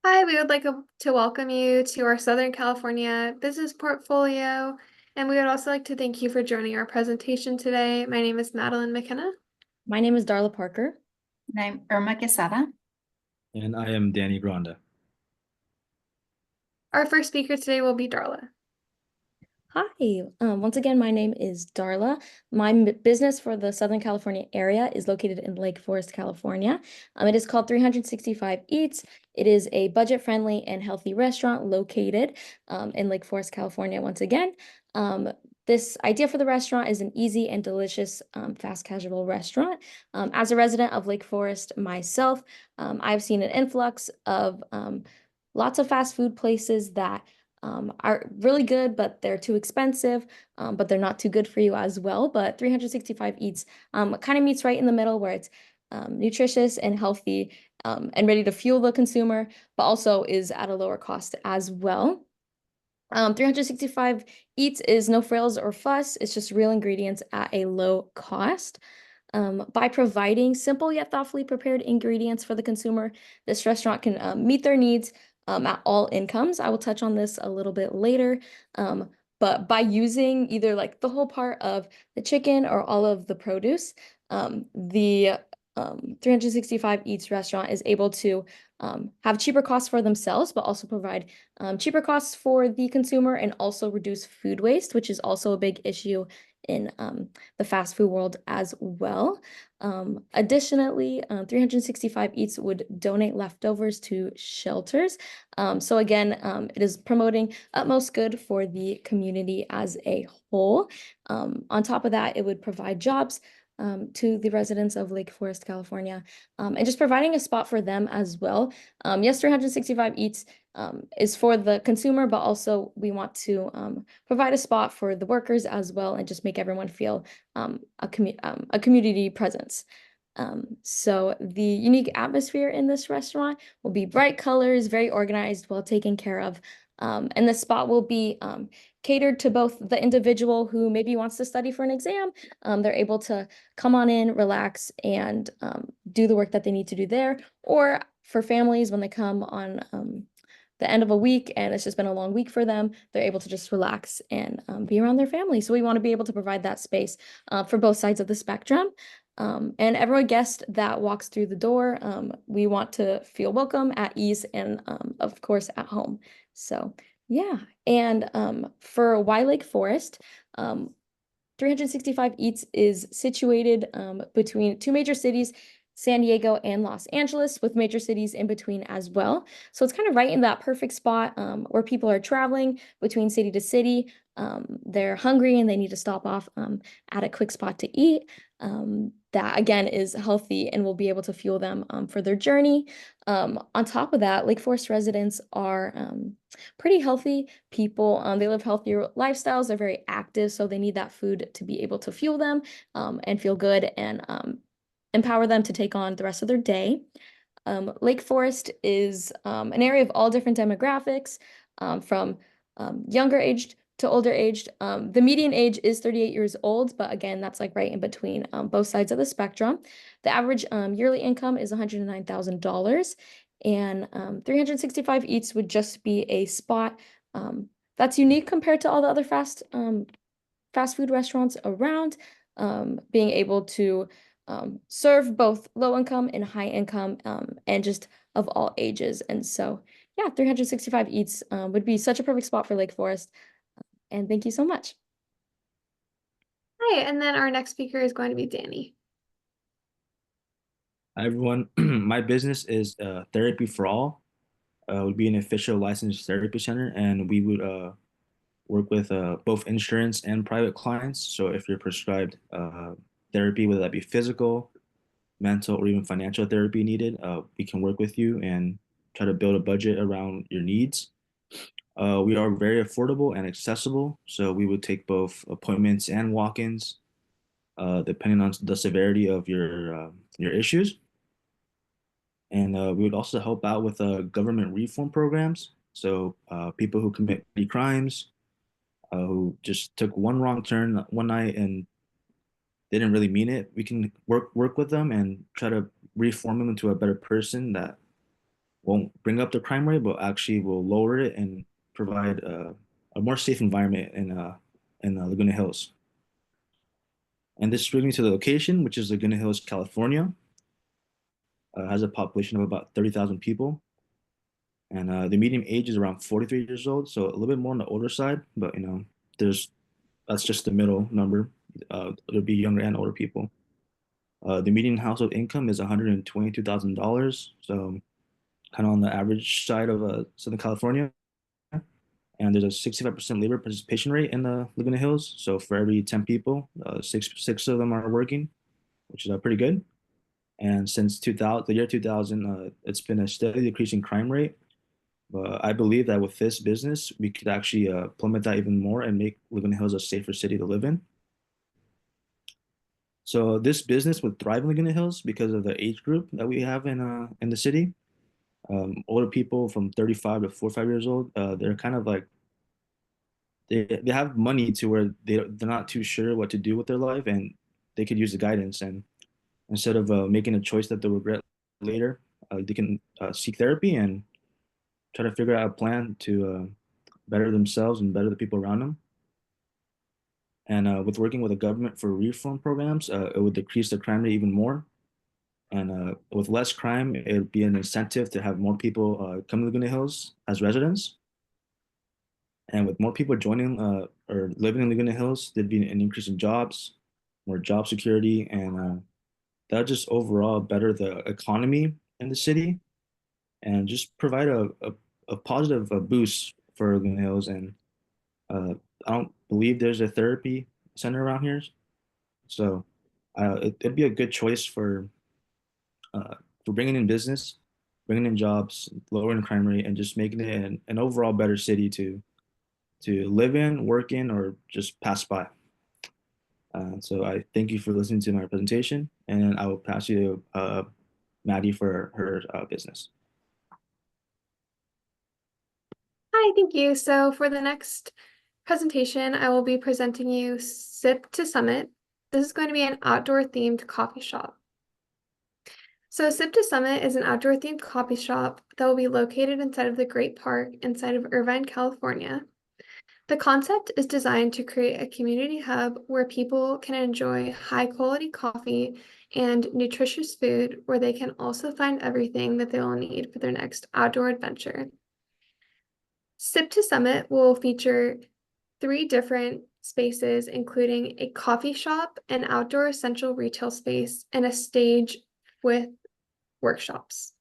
Hi, we would like to welcome you to our Southern California business portfolio, and we would also like to thank you for joining our presentation today. My name is Madeline McKenna. My name is Darla Parker. And I'm Irma Quesada. And I am Danny Granda. Our first speaker today will be Darla. Hi, once again, my name is Darla. My business for the Southern California area is located in Lake Forest, California. It is called 365 Eats. It is a budget-friendly and healthy restaurant located in Lake Forest, California, once again. This idea for the restaurant is an easy and delicious fast casual restaurant. As a resident of Lake Forest myself, I've seen an influx of lots of fast food places that are really good, but they're too expensive, but they're not too good for you as well. But 365 Eats kind of meets right in the middle where it's nutritious and healthy and ready to fuel the consumer, but also is at a lower cost as well. 365 Eats is no frills or fuss. It's just real ingredients at a low cost. By providing simple yet thoughtfully prepared ingredients for the consumer, this restaurant can meet their needs at all incomes. I will touch on this a little bit later. But by using either like the whole part of the chicken or all of the produce, the 365 Eats restaurant is able to have cheaper costs for themselves, but also provide cheaper costs for the consumer and also reduce food waste, which is also a big issue in the fast food world as well. Additionally, 365 Eats would donate leftovers to shelters. So again, it is promoting utmost good for the community as a whole. On top of that, it would provide jobs to the residents of Lake Forest, California, and just providing a spot for them as well. Yes, 365 Eats is for the consumer, but also we want to provide a spot for the workers as well and just make everyone feel a community presence. So the unique atmosphere in this restaurant will be bright colors, very organized, well taken care of. And the spot will be catered to both the individual who maybe wants to study for an exam. They're able to come on in, relax, and do the work that they need to do there. Or for families, when they come on the end of a week and it's just been a long week for them, they're able to just relax and be around their family. So we want to be able to provide that space for both sides of the spectrum. And every guest that walks through the door, we want to feel welcome, at ease, and of course at home. So yeah, and for Lake Forest, 365 Eats is situated between two major cities, San Diego and Los Angeles, with major cities in between as well. So it's kind of right in that perfect spot where people are traveling between city to city. They're hungry and they need to stop off at a quick spot to eat. That again is healthy and will be able to fuel them for their journey. On top of that, Lake Forest residents are pretty healthy people. They live healthier lifestyles. They're very active, so they need that food to be able to fuel them and feel good and empower them to take on the rest of their day. Lake Forest is an area of all different demographics, from younger aged to older aged. The median age is 38 years old, but again, that's like right in between both sides of the spectrum. The average yearly income is $109,000, and 365 Eats would just be a spot that's unique compared to all the other fast food restaurants around, being able to serve both low income and high income, and just of all ages. And so, yeah, 365 Eats would be such a perfect spot for Lake Forest. And thank you so much. Hi, and then our next speaker is going to be Danny. Hi, everyone. My business is Therapy for All. Would be an official licensed therapy center, and we would work with both insurance and private clients. So if you're prescribed therapy, whether that be physical, mental, or even financial therapy needed, we can work with you and try to build a budget around your needs. We are very affordable and accessible, so we would take both appointments and walk-ins, depending on the severity of your issues. And we would also help out with government reform programs. So people who commit petty crimes, who just took one wrong turn one night and didn't really mean it, we can work with them and try to reform them into a better person that won't bring up the crime rate, but actually will lower it and provide a more safe environment in Laguna Hills. And this brings me to the location, which is Laguna Hills, California. Has a population of about 30,000 people. And the median age is around 43 years old, so a little bit more on the older side, but there's that's just the middle number. There'll be younger and older people. The median household income is $122,000, so kind of on the average side of Southern California. And there's a 65% labor participation rate in the Laguna Hills. So for every 10 people, six of them are working, which is pretty good. And since the year 2000, it's been a steady decreasing crime rate. But I believe that with this business, we could actually plummet that even more and make Laguna Hills a safer city to live in. So this business would thrive in Laguna Hills because of the age group that we have in the city. Older people from 35 to 45 years old, they're kind of like they have money to where they're not too sure what to do with their life, and they could use the guidance. And instead of making a choice that they'll regret later, they can seek therapy and try to figure out a plan to better themselves and better the people around them. And with working with the government for reform programs, it would decrease the crime rate even more. And with less crime, it would be an incentive to have more people come to Laguna Hills as residents. And with more people joining or living in Laguna Hills, there'd be an increase in jobs, more job security, and that would just overall better the economy in the city and just provide a positive boost for Laguna Hills. And uh, I don't believe there's a therapy center around here, so it'd be a good choice for bringing in business, bringing in jobs, lowering the crime rate, and just making it an overall better city to live in, work in, or just pass by. So I thank you for listening to my presentation, and I will pass you to Maddie for her business. Hi, thank you. So for the next presentation, I will be presenting you Sip to Summit. This is going to be an outdoor themed coffee shop. So Sip to Summit is an outdoor themed coffee shop that will be located inside of the Great Park inside of Irvine, California. The concept is designed to create a community hub where people can enjoy high quality coffee and nutritious food, where they can also find everything that they will need for their next outdoor adventure. Sip to Summit will feature 3 different spaces, including a coffee shop, an outdoor essential retail space, and a stage with workshops.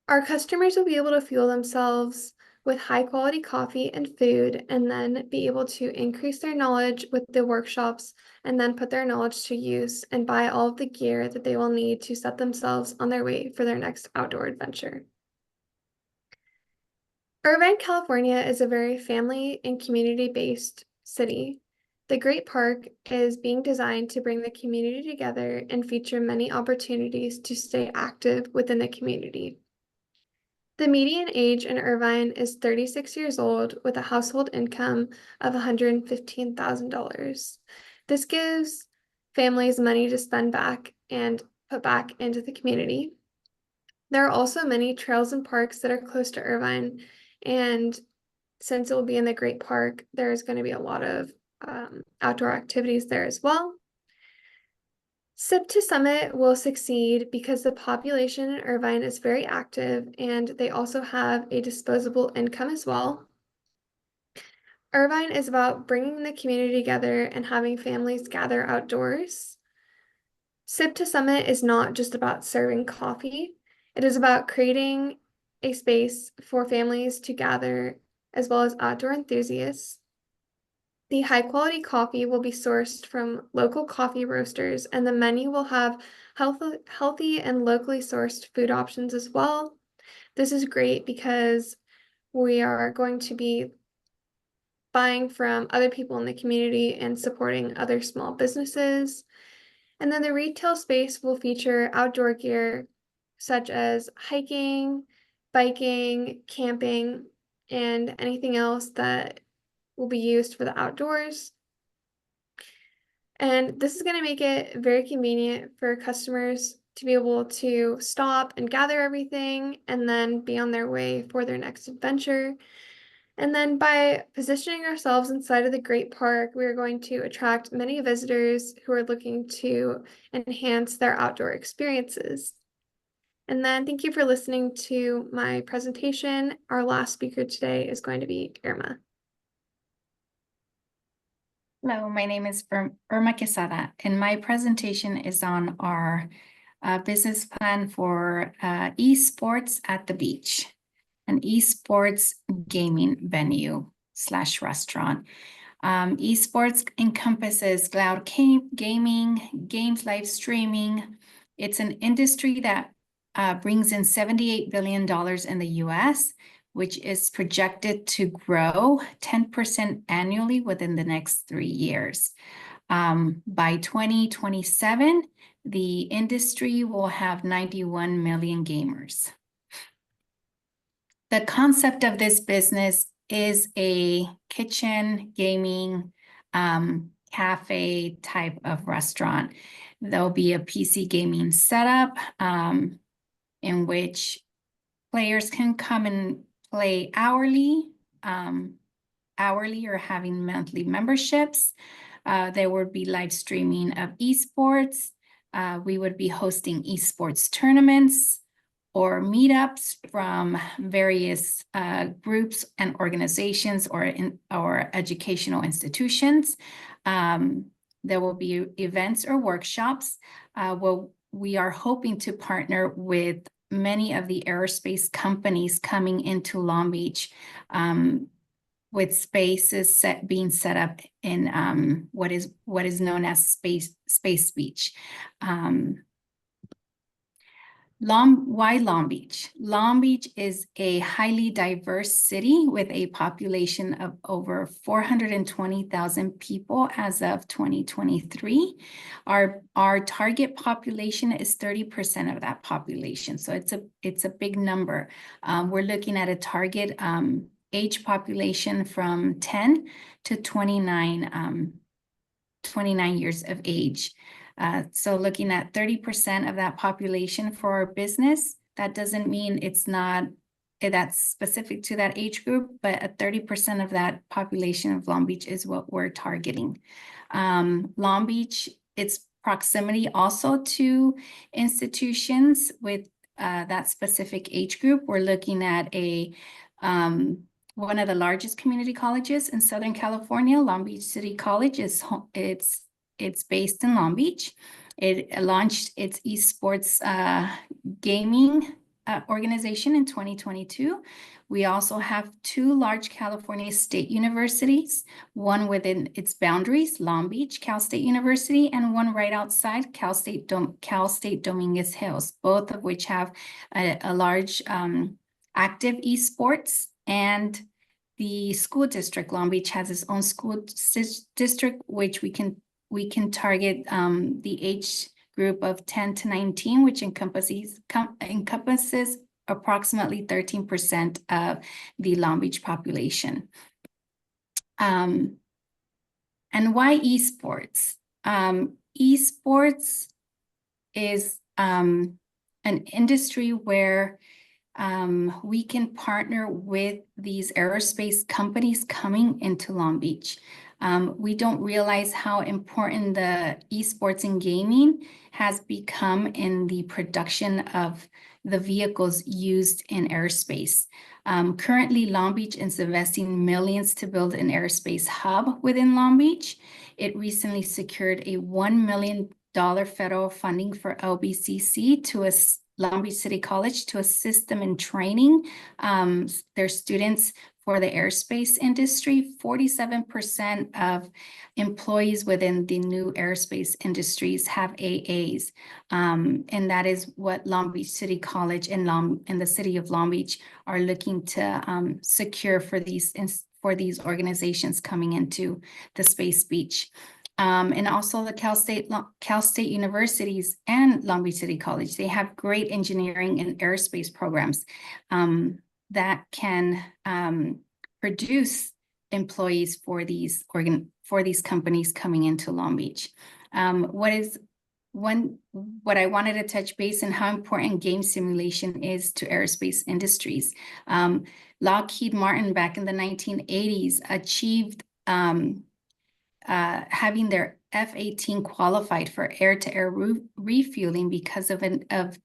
Our customers will be able to fuel themselves with high quality coffee and food, and then be able to increase their knowledge with the workshops, and then put their knowledge to use and buy all of the gear that they will need to set themselves on their way for their next outdoor adventure. Irvine, California is a very family and community-based city. The Great Park is being designed to bring the community together and feature many opportunities to stay active within the community. The median age in Irvine is 36 years old with a household income of $115,000. This gives families money to spend back and put back into the community. There are also many trails and parks that are close to Irvine, and since it will be in the Great Park, there's going to be a lot of outdoor activities there as well. Sip to Summit will succeed because the population in Irvine is very active, and they also have a disposable income as well. Irvine is about bringing the community together and having families gather outdoors. Sip to Summit is not just about serving coffee. It is about creating a space for families to gather as well as outdoor enthusiasts. The high quality coffee will be sourced from local coffee roasters, and the menu will have healthy and locally sourced food options as well. This is great because we are going to be buying from other people in the community and supporting other small businesses. And then the retail space will feature outdoor gear such as hiking, biking, camping, and anything else that will be used for the outdoors. And this is going to make it very convenient for customers to be able to stop and gather everything and then be on their way for their next adventure. And then by positioning ourselves inside of the great park, we are going to attract many visitors who are looking to enhance their outdoor experiences. And then thank you for listening to my presentation. Our last speaker today is going to be Irma. Hello, my name is Irma Quesada, and my presentation is on our business plan for esports at the beach, an esports gaming venue / restaurant. Esports encompasses cloud gaming, games live streaming. It's an industry that brings in $78 billion in the US, which is projected to grow 10% annually within the next 3 years. By 2027, the industry will have 91 million gamers. The concept of this business is a kitchen, gaming, cafe type of restaurant. There'll be a PC gaming setup in which players can come and play hourly or having monthly memberships. There would be live streaming of esports. We would be hosting esports tournaments or meetups from various groups and organizations or educational institutions. There will be events or workshops. We are hoping to partner with many of the aerospace companies coming into Long Beach, with spaces being set up in what is known as Space Beach. Why Long Beach? Long Beach is a highly diverse city with a population of over 420,000 people as of 2023. Our target population is 30% of that population, so it's a big number. We're looking at a target age population from 10 to 29 years of age. So looking at 30% of that population for our business, that doesn't mean that's specific to that age group, but 30% of that population of Long Beach is what we're targeting. Long Beach, its proximity also to institutions with that specific age group. We're looking at one of the largest community colleges in Southern California. Long Beach City College it's based in Long Beach. It launched its esports gaming organization in 2022. We also have 2 large California state universities, one within its boundaries, Long Beach, Cal State University, and one right outside, Cal State Dominguez Hills, both of which have a large active esports. And the school district, Long Beach, has its own school district, which we can target the age group of 10 to 19, which encompasses approximately 13% of the Long Beach population. And why esports? Esports is an industry where we can partner with these aerospace companies coming into Long Beach. We don't realize how important the esports and gaming has become in the production of the vehicles used in aerospace. Currently, Long Beach is investing millions to build an aerospace hub within Long Beach. It recently secured a $1 million federal funding for LBCC to Long Beach City College to assist them in training their students for the aerospace industry. 47% of employees within the new aerospace industries have AAs, and that is what Long Beach City College and the city of Long Beach are looking to secure for these organizations coming into the Space Beach. And also the Cal State universities and Long Beach City College, they have great engineering and aerospace programs that can produce employees for these companies coming into Long Beach. What is what I wanted to touch base on how important game simulation is to aerospace industries. Lockheed Martin back in the 1980s achieved having their F-18 qualified for air-to-air refueling because of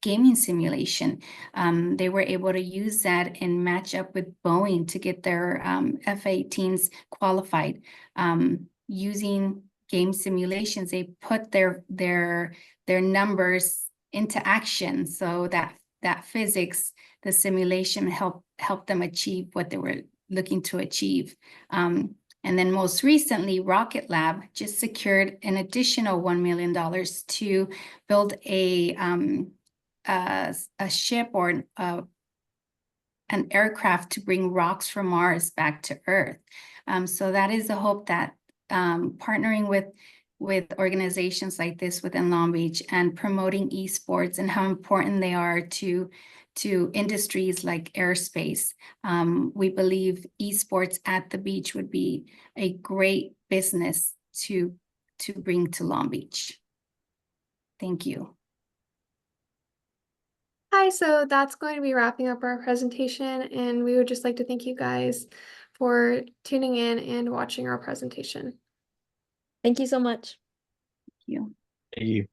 gaming simulation. They were able to use that and match up with Boeing to get their F-18s qualified. Using game simulations, they put their numbers into action, so that physics, the simulation helped them achieve what they were looking to achieve. And then most recently, Rocket Lab just secured an additional $1 million to build a ship or an aircraft to bring rocks from Mars back to Earth. So that is the hope that partnering with organizations like this within Long Beach and promoting esports and how important they are to industries like aerospace. We believe esports at the beach would be a great business to bring to Long Beach. Thank you. Hi, so that's going to be wrapping up our presentation, and we would just like to thank you guys for tuning in and watching our presentation. Thank you so much. Thank you. Thank you.